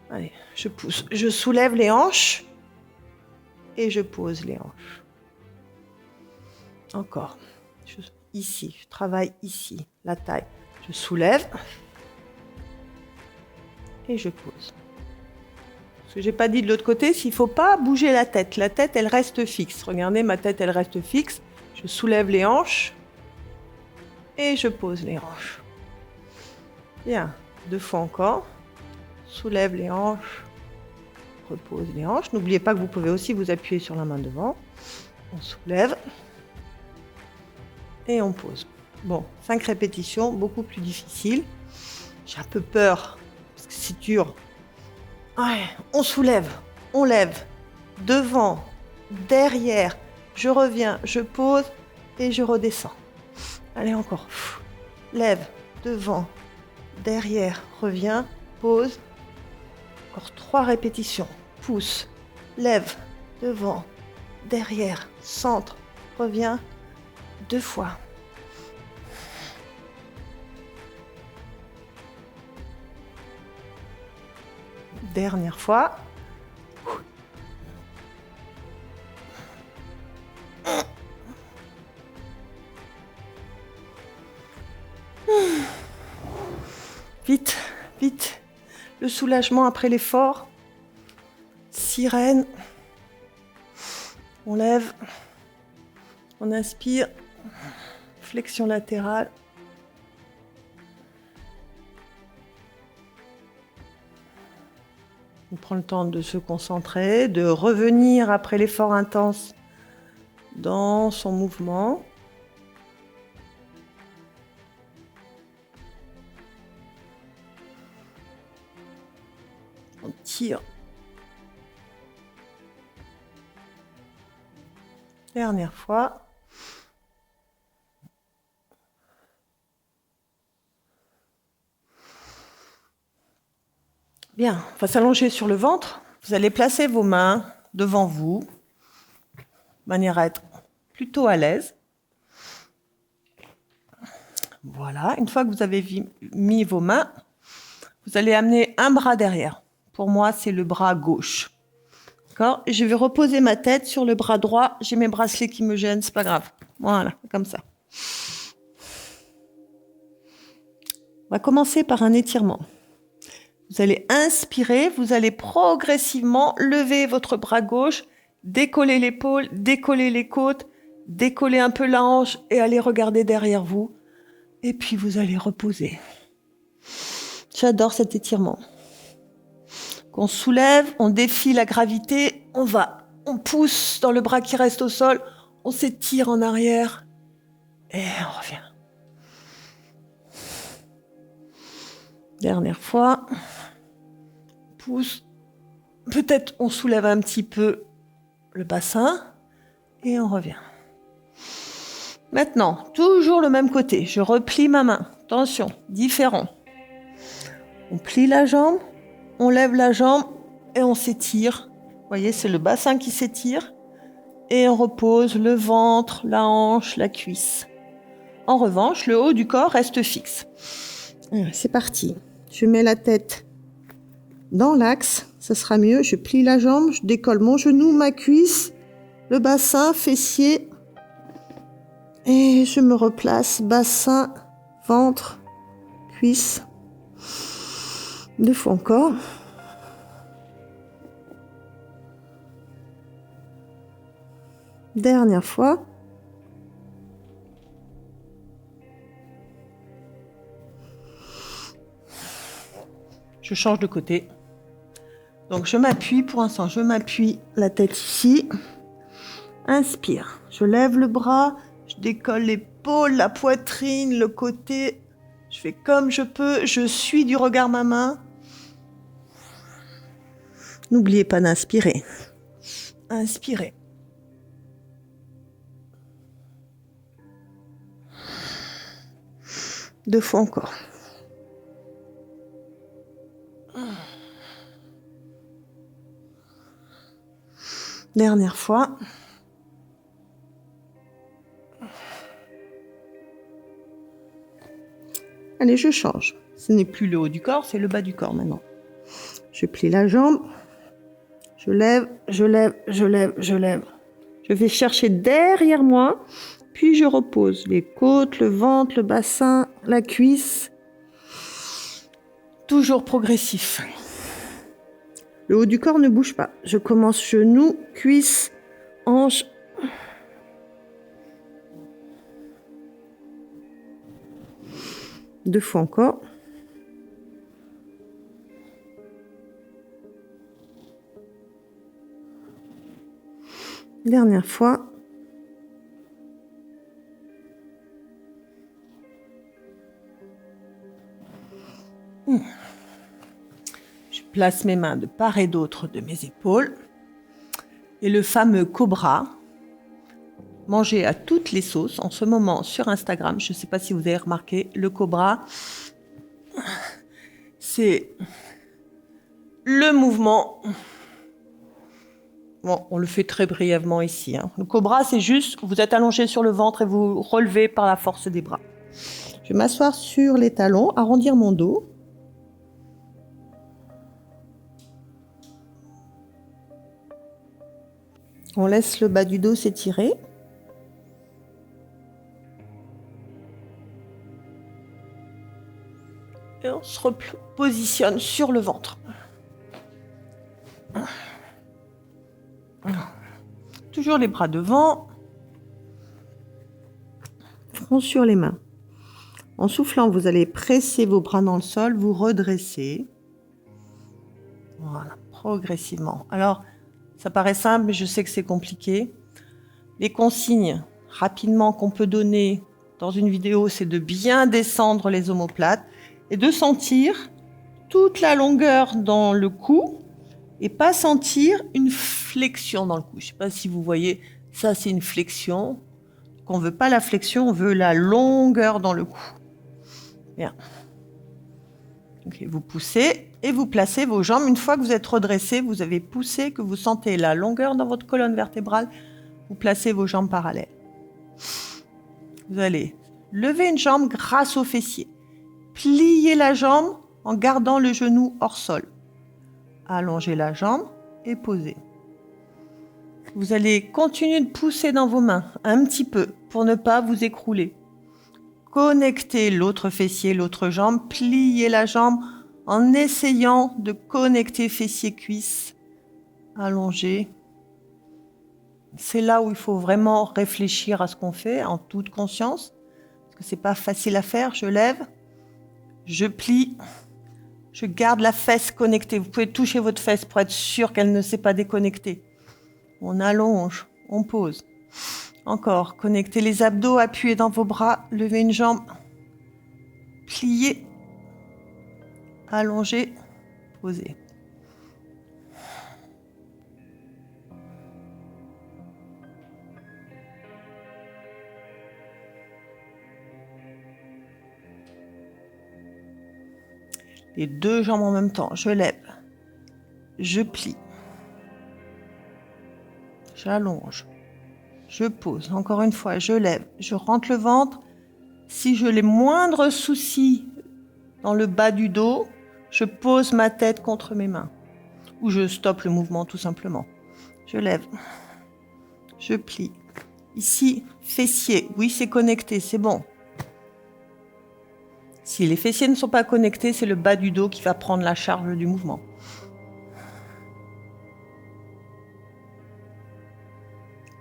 Allez, je pousse, je soulève les hanches et je pose les hanches. Encore. Ici, je travaille ici, la taille. Je soulève et je pose. Ce que j'ai pas dit de l'autre côté, c'est qu'il ne faut pas bouger la tête. La tête, elle reste fixe. Regardez, ma tête, elle reste fixe. Je soulève les hanches et je pose les hanches. Bien, 2 fois encore. Soulève les hanches, repose les hanches. N'oubliez pas que vous pouvez aussi vous appuyer sur la main devant. On soulève et on pose. Bon, 5 répétitions, beaucoup plus difficile. J'ai un peu peur parce que c'est dur. Ouais, on soulève, on lève, devant, derrière, je reviens, je pose et je redescends. Allez, encore. Lève, devant, derrière, reviens, pose. Encore 3 répétitions. Pousse, lève, devant, derrière, centre, reviens, 2 fois. Dernière fois. Vite, vite. Le soulagement après l'effort. Sirène. On lève. On inspire, flexion latérale. On prend le temps de se concentrer, de revenir après l'effort intense dans son mouvement. On tire. Dernière fois. Bien, on va s'allonger sur le ventre. Vous allez placer vos mains devant vous, de manière à être plutôt à l'aise. Voilà, une fois que vous avez mis vos mains, vous allez amener un bras derrière. Pour moi, c'est le bras gauche. D'accord ? Et je vais reposer ma tête sur le bras droit. J'ai mes bracelets qui me gênent, c'est pas grave. Voilà, comme ça. On va commencer par un étirement. Vous allez inspirer, vous allez progressivement lever votre bras gauche, décoller l'épaule, décoller les côtes, décoller un peu la hanche et aller regarder derrière vous. Et puis vous allez reposer. J'adore cet étirement. Qu'on soulève, on défie la gravité, on pousse dans le bras qui reste au sol, on s'étire en arrière et on revient. Dernière fois. Pousse. Peut-être on soulève un petit peu le bassin et on revient. Maintenant, toujours le même côté. Je replie ma main. Attention, différent. On plie la jambe, on lève la jambe et on s'étire. Vous voyez, c'est le bassin qui s'étire. Et on repose le ventre, la hanche, la cuisse. En revanche, le haut du corps reste fixe. C'est parti. Je mets la tête dans l'axe, ça sera mieux. Je plie la jambe, je décolle mon genou, ma cuisse, le bassin, fessier. Et je me replace, bassin, ventre, cuisse. 2 fois encore. Dernière fois. Je change de côté. Donc je m'appuie, pour l'instant, je m'appuie la tête ici. Inspire. Je lève le bras, je décolle l'épaule, la poitrine, le côté. Je fais comme je peux, je suis du regard ma main. N'oubliez pas d'inspirer. Inspirez. Deux fois encore. Dernière fois. Allez, je change. Ce n'est plus le haut du corps, c'est le bas du corps maintenant. Je plie la jambe. Je lève, je lève, je lève, je lève. Je vais chercher derrière moi. Puis je repose les côtes, le ventre, le bassin, la cuisse. Toujours progressif. Le haut du corps ne bouge pas. Je commence genou, cuisse, hanche. Deux fois encore. Dernière fois. Je place mes mains de part et d'autre de mes épaules. Et le fameux cobra, mangé à toutes les sauces en ce moment sur Instagram. Je ne sais pas si vous avez remarqué, le cobra, c'est le mouvement. Bon, on le fait très brièvement ici. Le cobra, c'est juste, vous êtes allongé sur le ventre et vous relevez par la force des bras. Je vais m'asseoir sur les talons, arrondir mon dos. On laisse le bas du dos s'étirer. Et on se repositionne sur le ventre. Toujours les bras devant. front sur les mains. En soufflant, vous allez presser vos bras dans le sol, vous redresser. Voilà, progressivement. Alors, ça paraît simple, mais je sais que c'est compliqué. Les consignes, rapidement, qu'on peut donner dans une vidéo, c'est de bien descendre les omoplates et de sentir toute la longueur dans le cou et pas sentir une flexion dans le cou. Je ne sais pas si vous voyez, ça c'est une flexion. On ne veut pas la flexion, on veut la longueur dans le cou. Bien. Okay, vous poussez et vous placez vos jambes. Une fois que vous êtes redressé, vous avez poussé, que vous sentez la longueur dans votre colonne vertébrale, vous placez vos jambes parallèles. Vous allez lever une jambe grâce au fessier. Plier la jambe en gardant le genou hors sol. Allongez la jambe et posez. Vous allez continuer de pousser dans vos mains un petit peu pour ne pas vous écrouler. Connectez l'autre fessier, l'autre jambe, pliez la jambe en essayant de connecter fessier-cuisse. Allongez. C'est là où il faut vraiment réfléchir à ce qu'on fait en toute conscience, parce que c'est pas facile à faire. Je lève, je plie, je garde la fesse connectée. Vous pouvez toucher votre fesse pour être sûr qu'elle ne s'est pas déconnectée. On allonge, on pose. Encore, connectez les abdos, appuyez dans vos bras, levez une jambe, pliez, allongez, posez. Les deux jambes en même temps, je lève, je plie, j'allonge, je pose. Encore une fois, je lève, je rentre le ventre. Si j'ai les moindres soucis dans le bas du dos, je pose ma tête contre mes mains. Ou je stoppe le mouvement tout simplement. Je lève, je plie. Ici, fessier, oui c'est connecté, c'est bon. Si les fessiers ne sont pas connectés, c'est le bas du dos qui va prendre la charge du mouvement.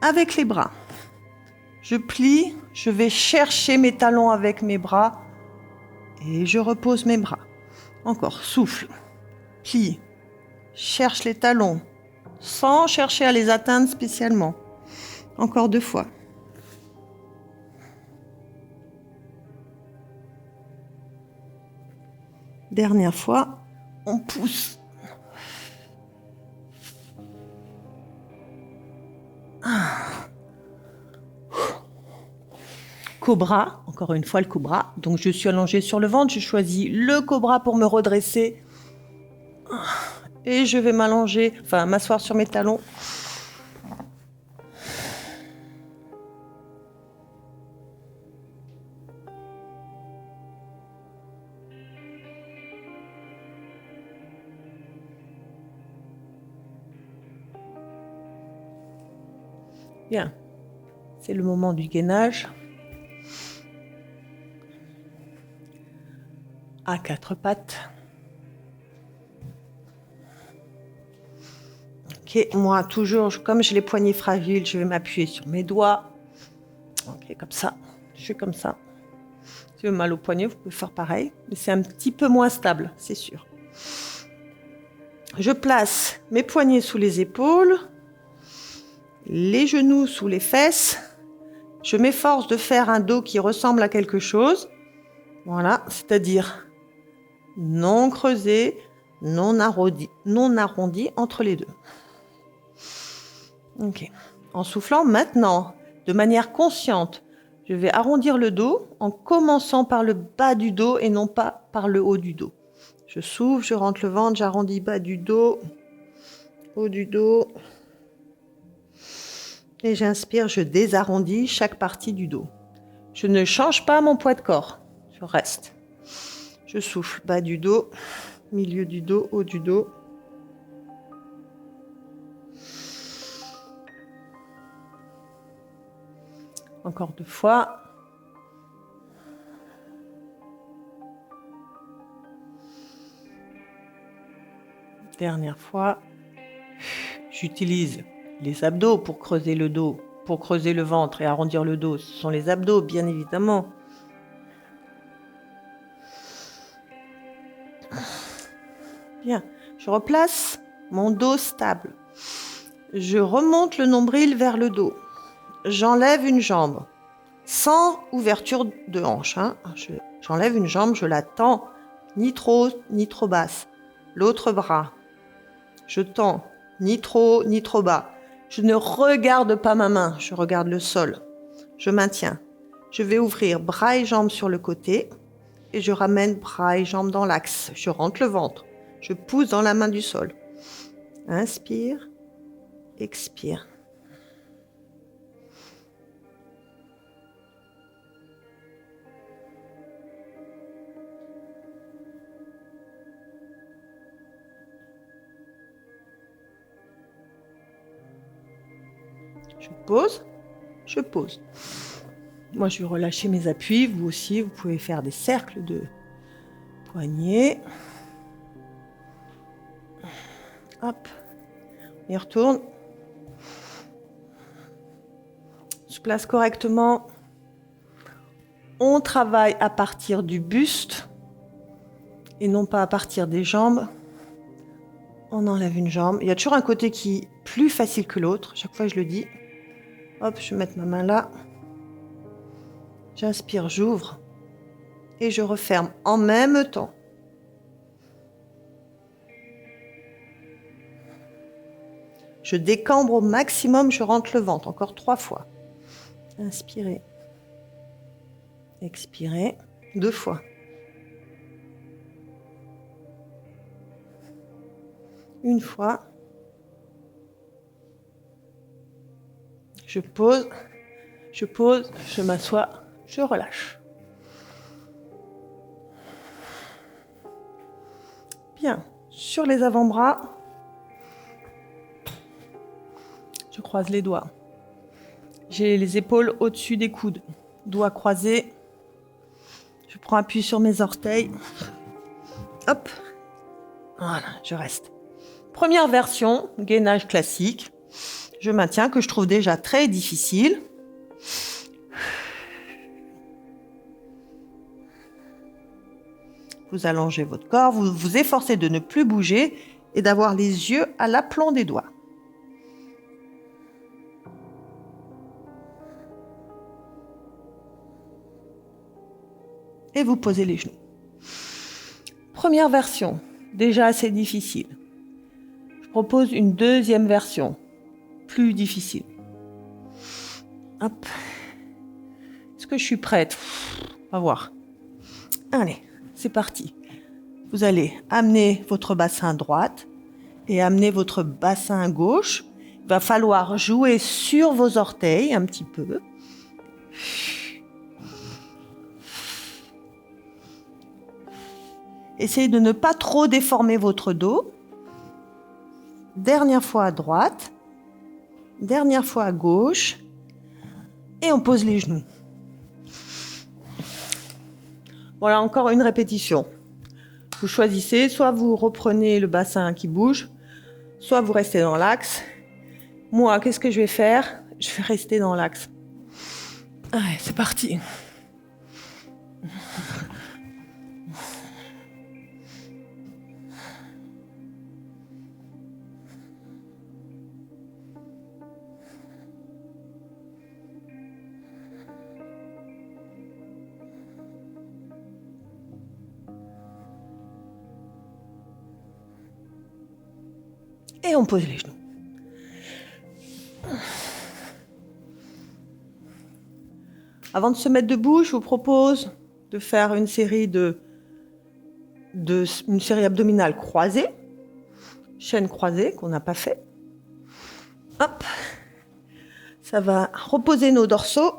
Avec les bras, je plie, je vais chercher mes talons avec mes bras et je repose mes bras. Encore, souffle, plie, cherche les talons sans chercher à les atteindre spécialement. Encore 2 fois. Dernière fois, on pousse. Cobra, encore une fois le cobra. Donc je suis allongée sur le ventre, je choisis le cobra pour me redresser. Et je vais m'allonger, enfin m'asseoir sur mes talons. Bien, c'est le moment du gainage. À 4 pattes. Ok, moi toujours, comme j'ai les poignets fragiles, je vais m'appuyer sur mes doigts. Ok, comme ça, je fais comme ça. Si vous avez mal au poignet, vous pouvez faire pareil, mais c'est un petit peu moins stable, c'est sûr. Je place mes poignets sous les épaules, les genoux sous les fesses. Je m'efforce de faire un dos qui ressemble à quelque chose. Voilà, c'est-à-dire non creusé, non arrondi entre les deux. Ok. En soufflant maintenant, de manière consciente, je vais arrondir le dos en commençant par le bas du dos et non pas par le haut du dos. Je souffle, je rentre le ventre, j'arrondis bas du dos, haut du dos. Et j'inspire, je désarrondis chaque partie du dos. Je ne change pas mon poids de corps, je reste. Je souffle, bas du dos, milieu du dos, haut du dos. Encore 2 fois. Dernière fois. J'utilise les abdos pour creuser le dos, pour creuser le ventre et arrondir le dos, ce sont les abdos, bien évidemment. Bien, je replace mon dos stable. Je remonte le nombril vers le dos. J'enlève une jambe, sans ouverture de hanche. J'enlève une jambe, je la tends, ni trop basse. L'autre bras, je tends, ni trop bas. Je ne regarde pas ma main, je regarde le sol. Je maintiens. Je vais ouvrir bras et jambes sur le côté et je ramène bras et jambes dans l'axe. Je rentre le ventre. Je pousse dans la main du sol. Inspire, expire. Je pose. Moi, je vais relâcher mes appuis. Vous aussi, vous pouvez faire des cercles de poignets. Hop, on y retourne. On se place correctement. On travaille à partir du buste et non pas à partir des jambes. On enlève une jambe. Il y a toujours un côté qui est plus facile que l'autre. Chaque fois, je le dis. Hop, je vais mettre ma main là. J'inspire, j'ouvre. Et je referme en même temps. Je décambre au maximum, je rentre le ventre. Encore 3 fois. Inspirez. Expirez. 2 fois. Une fois. Je pose, je m'assois, je relâche. Bien, sur les avant-bras, je croise les doigts. J'ai les épaules au-dessus des coudes, doigts croisés. Je prends appui sur mes orteils. Hop, voilà, je reste. Première version, gainage classique. Je maintiens, que je trouve déjà très difficile. Vous allongez votre corps, vous vous efforcez de ne plus bouger et d'avoir les yeux à l'aplomb des doigts. Et vous posez les genoux. Première version, déjà assez difficile. Je propose une deuxième version, plus difficile. Hop. Est-ce que je suis prête? On va voir. Allez, c'est parti. Vous allez amener votre bassin à droite et amener votre bassin à gauche. Il va falloir jouer sur vos orteils un petit peu. Essayez de ne pas trop déformer votre dos. Dernière fois à droite. Dernière fois à gauche. Et on pose les genoux. Voilà, encore une répétition. Vous choisissez, soit vous reprenez le bassin qui bouge, soit vous restez dans l'axe. Moi, qu'est-ce que je vais faire? Je vais rester dans l'axe. Allez, c'est parti. Et on pose les genoux. Avant de se mettre debout, je vous propose de faire une série abdominale croisée, chaîne croisée qu'on n'a pas fait. Hop, ça va reposer nos dorsaux.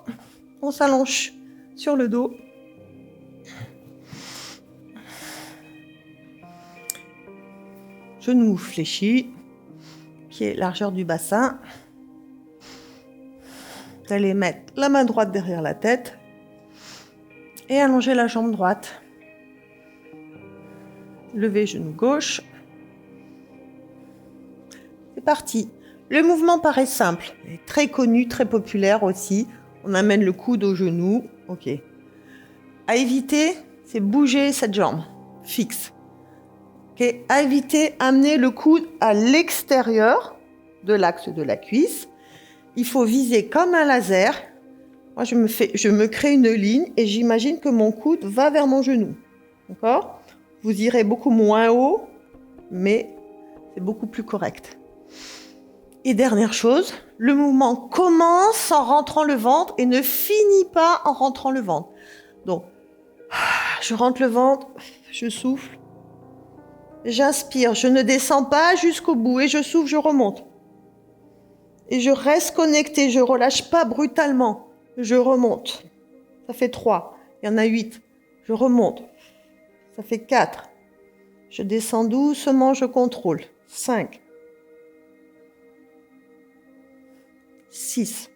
On s'allonge sur le dos. Genoux fléchis, pieds largeur du bassin. Vous allez mettre la main droite derrière la tête et allonger la jambe droite. Levez genou gauche. C'est parti. Le mouvement paraît simple, et très connu, très populaire aussi. On amène le coude au genou. Ok. À éviter, c'est bouger cette jambe fixe. Ok. À éviter, amener le coude à l'extérieur de l'axe de la cuisse. Il faut viser comme un laser. Moi, je me crée une ligne et j'imagine que mon coude va vers mon genou. D'accord ? Vous irez beaucoup moins haut, mais c'est beaucoup plus correct. Et dernière chose, le mouvement commence en rentrant le ventre et ne finit pas en rentrant le ventre. Donc, je rentre le ventre, je souffle, j'inspire, je ne descends pas jusqu'au bout et je souffle, je remonte. Et je reste connectée, je relâche pas brutalement, je remonte. Ça fait 3, il y en a 8, je remonte. Ça fait 4, je descends doucement, je contrôle. 5, 6,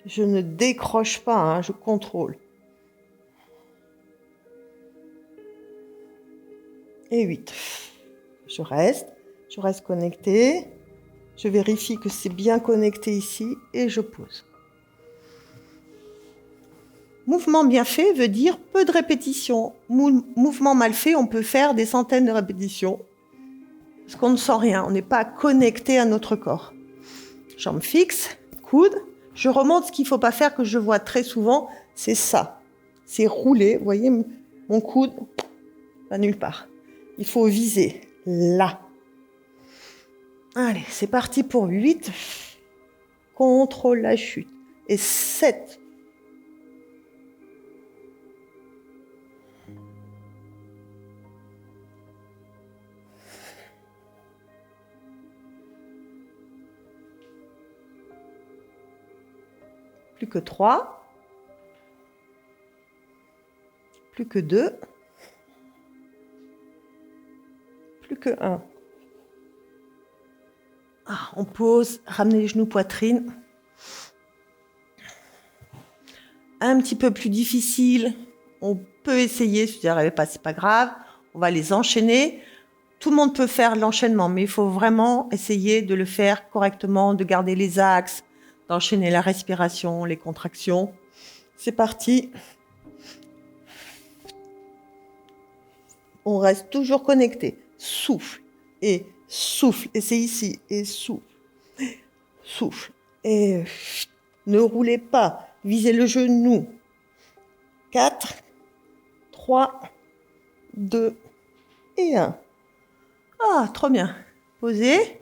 je ne décroche pas, je contrôle. Et 8. Je reste connectée. Je vérifie que c'est bien connecté ici et je pose. Mouvement bien fait veut dire peu de répétitions. Mouvement mal fait, on peut faire des centaines de répétitions parce qu'on ne sent rien, on n'est pas connecté à notre corps. Jambes fixes, coude. Je remonte, ce qu'il ne faut pas faire, que je vois très souvent, c'est ça. C'est rouler, vous voyez, mon coude va nulle part. Il faut viser là. Allez, c'est parti pour 8. Contrôle la chute. Et 7. Plus que 3. Plus que 2. Plus que 1. On pose, ramenez les genoux poitrine. Un petit peu plus difficile, on peut essayer, si vous n'y arrivez pas, c'est pas grave. On va les enchaîner. Tout le monde peut faire l'enchaînement, mais il faut vraiment essayer de le faire correctement, de garder les axes, d'enchaîner la respiration, les contractions. C'est parti. On reste toujours connecté. Souffle et souffle. Et c'est ici. Et souffle. Souffle. Et ne roulez pas. Visez le genou. 4, 3, 2 et 1. Trop bien. Posez.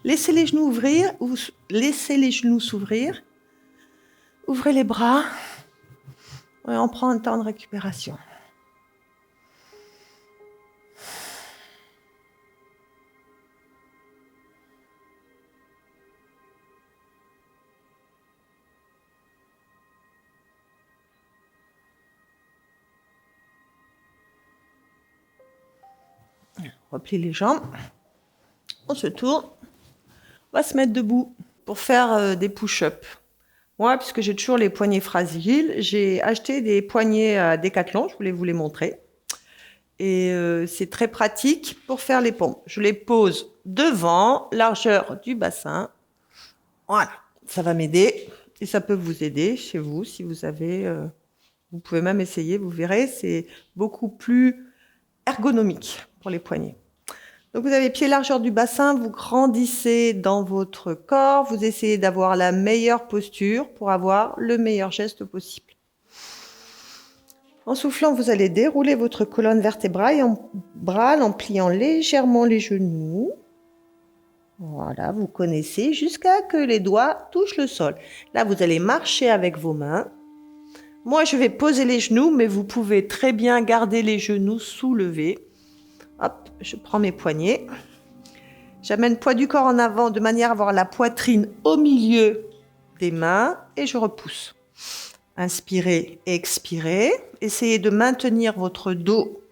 Laissez les genoux ouvrir. Laissez les genoux s'ouvrir. Ouvrez les bras. Et on prend un temps de récupération. On replie les jambes. On se tourne. On va se mettre debout pour faire des push-ups. Moi, puisque j'ai toujours les poignets fragiles, j'ai acheté des poignets à Decathlon. Je voulais vous les montrer. Et c'est très pratique pour faire les pompes. Je les pose devant, largeur du bassin. Voilà, ça va m'aider. Et ça peut vous aider chez vous si vous avez... vous pouvez même essayer, vous verrez, c'est beaucoup plus ergonomique pour les poignets. Donc vous avez pied largeur du bassin, vous grandissez dans votre corps, vous essayez d'avoir la meilleure posture pour avoir le meilleur geste possible. En soufflant, vous allez dérouler votre colonne vertébrale en pliant légèrement les genoux. Voilà, vous connaissez jusqu'à que les doigts touchent le sol. Là, vous allez marcher avec vos mains. Moi, je vais poser les genoux, mais vous pouvez très bien garder les genoux soulevés. Hop, je prends mes poignets. J'amène le poids du corps en avant de manière à avoir la poitrine au milieu des mains et je repousse. Inspirez, expirez. Essayez de maintenir votre dos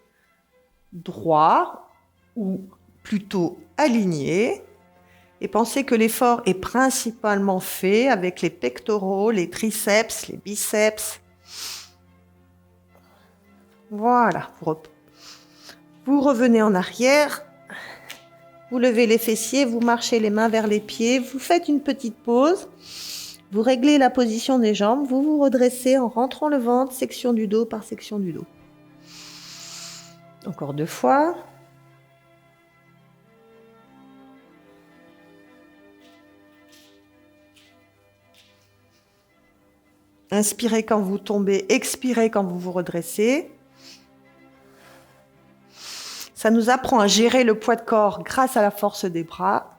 droit ou plutôt aligné. Et pensez que l'effort est principalement fait avec les pectoraux, les triceps, les biceps. Voilà. Vous revenez en arrière. Vous levez les fessiers, vous marchez les mains vers les pieds, vous faites une petite pause. Vous réglez la position des jambes, vous vous redressez en rentrant le ventre, section du dos par section du dos. Encore 2 fois. Inspirez quand vous tombez, expirez quand vous vous redressez. Ça nous apprend à gérer le poids de corps grâce à la force des bras.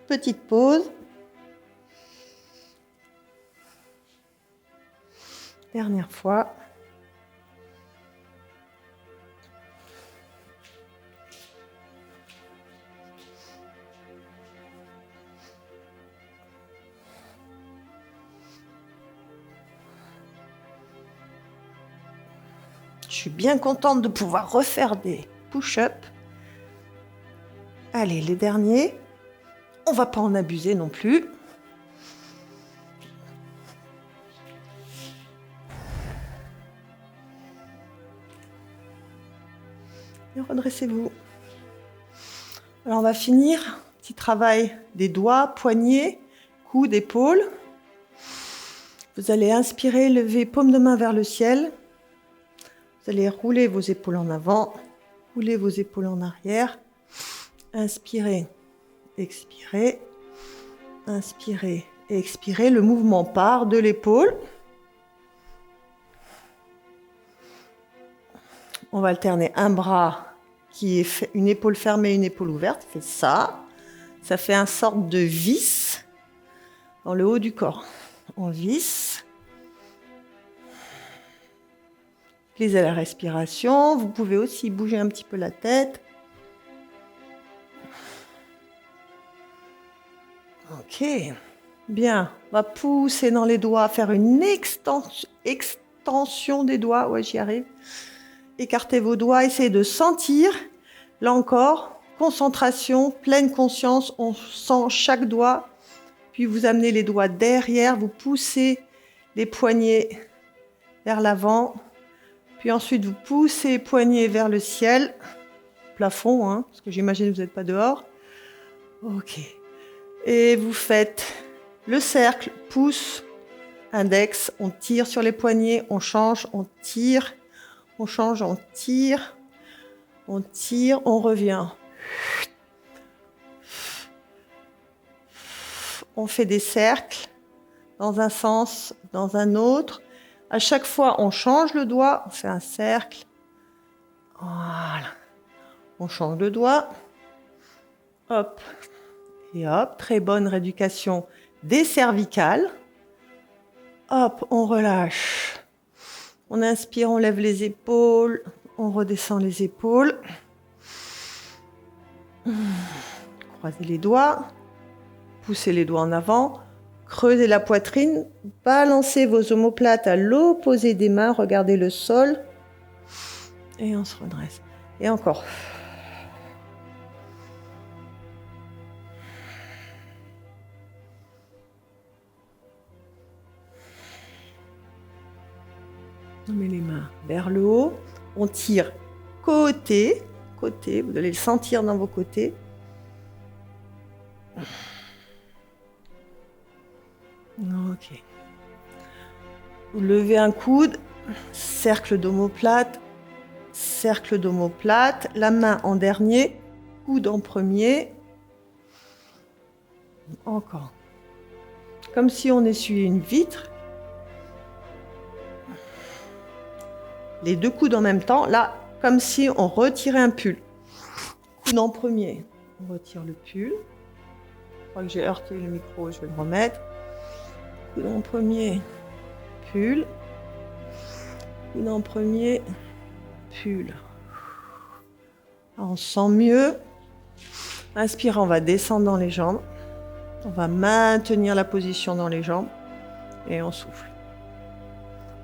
Petite pause. Dernière fois. Je suis bien contente de pouvoir refaire des push-ups. Allez, les derniers. On ne va pas en abuser non plus. Et redressez-vous. Alors on va finir. Petit travail des doigts, poignets, coudes, épaules. Vous allez inspirer, lever paume de main vers le ciel. Vous allez rouler vos épaules en avant, rouler vos épaules en arrière. Inspirez, expirez, inspirez, expirez. Le mouvement part de l'épaule. On va alterner un bras qui est une épaule fermée, une épaule ouverte. C'est ça. Ça fait une sorte de vis dans le haut du corps. On visse. Utilisez la respiration. Vous pouvez aussi bouger un petit peu la tête. Ok. Bien. On va pousser dans les doigts, faire une extension des doigts. Ouais, j'y arrive. Écartez vos doigts, essayez de sentir. Là encore, concentration, pleine conscience. On sent chaque doigt. Puis vous amenez les doigts derrière. Vous poussez les poignets vers l'avant. Puis ensuite, vous poussez les poignets vers le ciel. Plafond, hein, parce que j'imagine que vous n'êtes pas dehors. Ok. Et vous faites le cercle, pouce, index. On tire sur les poignets, on change, on tire. On change, on tire, on revient. On fait des cercles dans un sens, dans un autre. À chaque fois, on change le doigt, on fait un cercle. Voilà. On change le doigt. Hop. Et hop. Très bonne rééducation des cervicales. Hop, on relâche. On inspire, on lève les épaules, on redescend les épaules. Croisez les doigts, poussez les doigts en avant, creusez la poitrine, balancez vos omoplates à l'opposé des mains, regardez le sol. Et on se redresse. Et encore. On met les mains vers le haut. On tire côté. Vous allez le sentir dans vos côtés. Ok. Vous levez un coude. Cercle d'omoplate. Cercle d'omoplate. La main en dernier. Coude en premier. Encore. Comme si on essuyait une vitre. Les 2 coudes en même temps, là, comme si on retirait un pull. Coude en premier, on retire le pull. Je crois que j'ai heurté le micro, je vais le remettre. Coude en premier, pull. Coude en premier, pull. Alors, on se sent mieux. Inspire, on va descendre dans les jambes. On va maintenir la position dans les jambes. Et on souffle.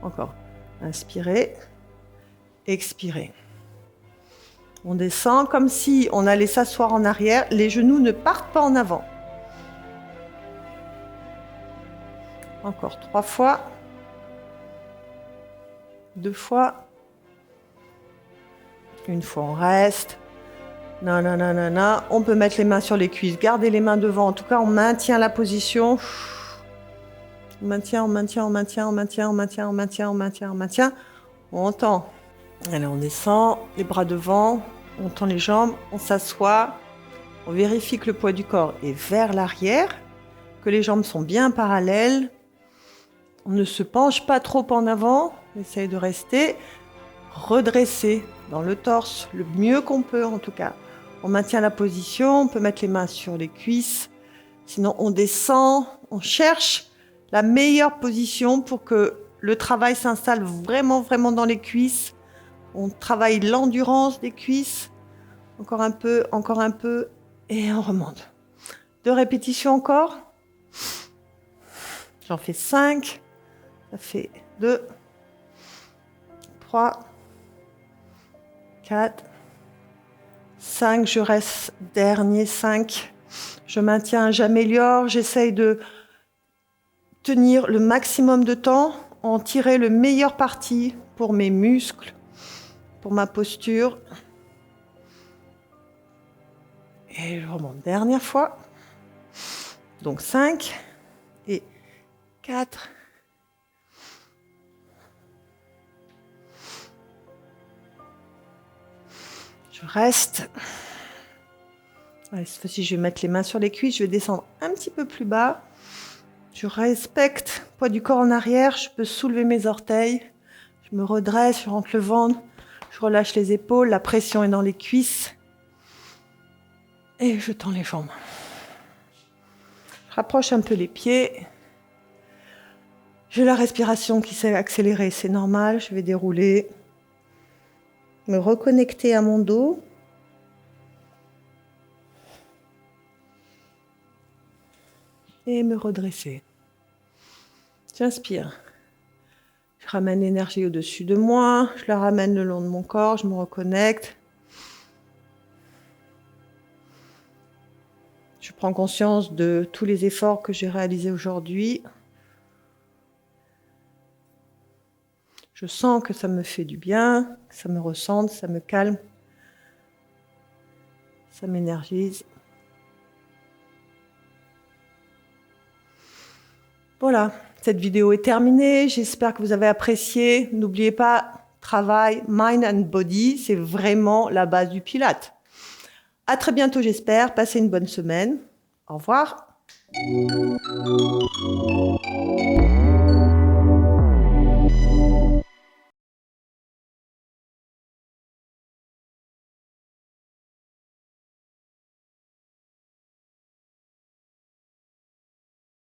Encore. Inspirez. Expirez. On descend comme si on allait s'asseoir en arrière. Les genoux ne partent pas en avant. Encore 3 fois. 2 fois. Une fois, on reste. Nanana. On peut mettre les mains sur les cuisses, garder les mains devant. En tout cas, on maintient la position. On maintient. On tend. Allez, on descend, les bras devant. On tend les jambes, on s'assoit. On vérifie que le poids du corps est vers l'arrière, que les jambes sont bien parallèles. On ne se penche pas trop en avant. On essaye de rester redressé dans le torse, le mieux qu'on peut en tout cas. On maintient la position, on peut mettre les mains sur les cuisses. Sinon, on descend, on cherche la meilleure position pour que le travail s'installe vraiment dans les cuisses. On travaille l'endurance des cuisses. Encore un peu, et on remonte. 2 répétitions encore. J'en fais 5. Ça fait 2, 3, 4, 5. Je reste dernier 5. Je maintiens, j'améliore, j'essaye de tenir le maximum de temps, en tirer le meilleur parti pour mes muscles, pour ma posture. Et je remonte dernière fois. Donc 5 et 4. Je reste. Allez, cette fois-ci, je vais mettre les mains sur les cuisses. Je vais descendre un petit peu plus bas. Je respecte le poids du corps en arrière. Je peux soulever mes orteils. Je me redresse, je rentre le ventre. Je relâche les épaules. La pression est dans les cuisses. Et je tends les jambes. Je rapproche un peu les pieds. J'ai la respiration qui s'est accélérée. C'est normal. Je vais dérouler. Me reconnecter à mon dos. Et me redresser. J'inspire. Je ramène l'énergie au-dessus de moi. Je la ramène le long de mon corps. Je me reconnecte. Je prends conscience de tous les efforts que j'ai réalisés aujourd'hui. Je sens que ça me fait du bien, que ça me ressente, ça me calme, ça m'énergise. Voilà, cette vidéo est terminée. J'espère que vous avez apprécié. N'oubliez pas, travail, mind and body, c'est vraiment la base du Pilates. À très bientôt, j'espère. Passez une bonne semaine. Au revoir.